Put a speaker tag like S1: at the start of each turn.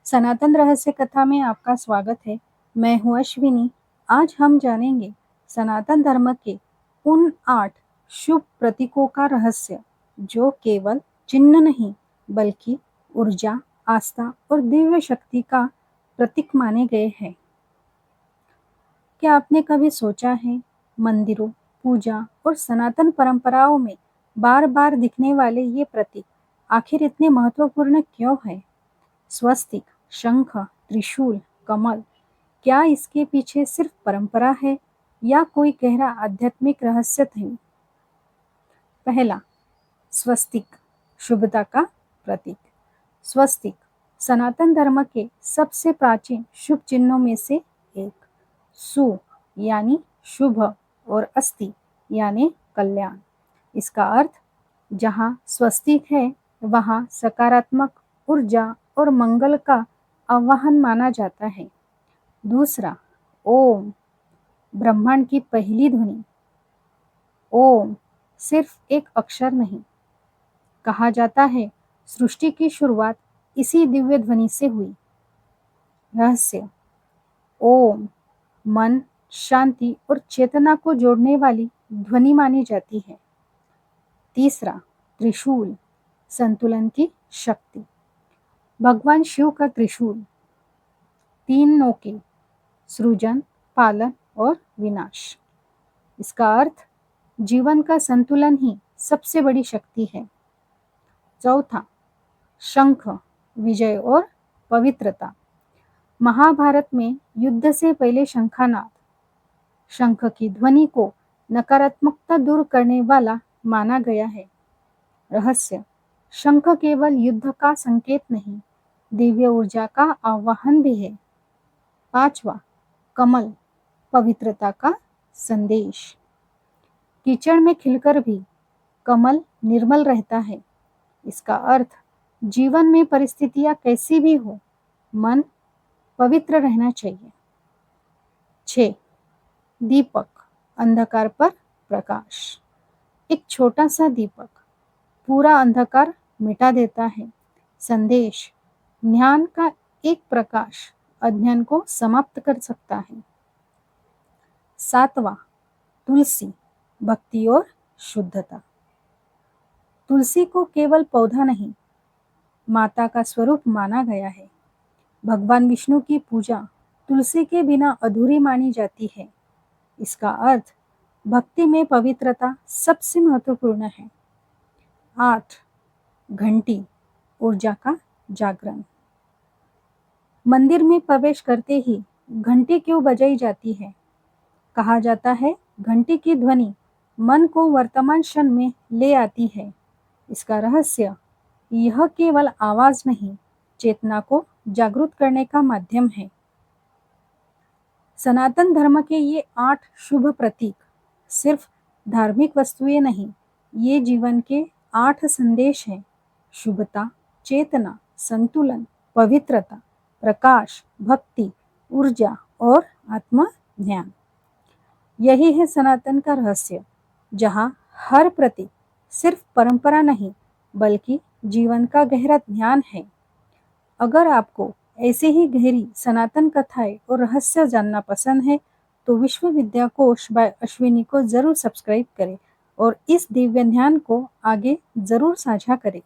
S1: सनातन रहस्य कथा में आपका स्वागत है। मैं हूँ अश्विनी। आज हम जानेंगे सनातन धर्म के उन 8 शुभ प्रतीकों का रहस्य जो केवल चिन्ह नहीं बल्कि ऊर्जा, आस्था और दिव्य शक्ति का प्रतीक माने गए हैं। क्या आपने कभी सोचा है मंदिरों, पूजा और सनातन परंपराओं में बार-बार दिखने वाले ये प्रतीक आखिर इतने महत्वपूर्ण क्यों हैं? स्वस्तिक, शंख, त्रिशूल, कमल, क्या इसके पीछे सिर्फ परंपरा है या कोई गहरा आध्यात्मिक रहस्य है? पहला, स्वस्तिक, शुभता का प्रतीक। स्वस्तिक सनातन धर्म के सबसे प्राचीन शुभ चिन्हों में से एक। सु यानी शुभ और अस्ति यानी कल्याण। इसका अर्थ जहाँ स्वस्तिक है वहाँ सकारात्मक ऊर्जा और मंगल का आवाहन माना जाता है। दूसरा, ओम, ब्रह्मांड की पहली ध्वनि। ओम सिर्फ एक अक्षर नहीं, कहा जाता है सृष्टि की शुरुआत इसी दिव्य ध्वनि से हुई। रहस्य, ओम मन, शांति और चेतना को जोड़ने वाली ध्वनि मानी जाती है। तीसरा, त्रिशूल, संतुलन की शक्ति। भगवान शिव का त्रिशूल, 3 नोके, सृजन, पालन और विनाश। इसका अर्थ जीवन का संतुलन ही सबसे बड़ी शक्ति है। चौथा, शंख, विजय और पवित्रता। महाभारत में युद्ध से पहले शंखानाद, शंख की ध्वनि को नकारात्मकता दूर करने वाला माना गया है। रहस्य, शंख केवल युद्ध का संकेत नहीं, दिव्य ऊर्जा का आवाहन भी है। पांचवा, कमल, पवित्रता का संदेश। कीचड़ में खिलकर भी कमल निर्मल रहता है। इसका अर्थ जीवन में परिस्थितियां कैसी भी हो, मन पवित्र रहना चाहिए। 6, दीपक, अंधकार पर प्रकाश। एक छोटा सा दीपक पूरा अंधकार मिटा देता है। संदेश, ज्ञान का एक प्रकाश अज्ञान को समाप्त कर सकता है। 7वां, तुलसी, भक्ति और शुद्धता। तुलसी को केवल पौधा नहीं, माता का स्वरूप माना गया है। भगवान विष्णु की पूजा तुलसी के बिना अधूरी मानी जाती है। इसका अर्थ भक्ति में पवित्रता सबसे महत्वपूर्ण है। 8, घंटी, ऊर्जा का जागरण। मंदिर में प्रवेश करते ही घंटी क्यों बजाई जाती है? कहा जाता है घंटी की ध्वनि मन को वर्तमान क्षण में ले आती है। इसका रहस्य, यह केवल आवाज नहीं, चेतना को जागृत करने का माध्यम है। सनातन धर्म के ये 8 शुभ प्रतीक सिर्फ धार्मिक वस्तुएं नहीं, ये जीवन के 8 संदेश हैं। शुभता, चेतना, संतुलन, पवित्रता, प्रकाश, भक्ति, ऊर्जा और आत्म ज्ञान। यही है सनातन का रहस्य, जहाँ हर प्रतीक सिर्फ परंपरा नहीं बल्कि जीवन का गहरा ज्ञान है। अगर आपको ऐसे ही गहरी सनातन कथाएं और रहस्य जानना पसंद है तो विश्व विद्या कोश बाय अश्विनी को जरूर सब्सक्राइब करें और इस दिव्य ज्ञान को आगे जरूर साझा करें।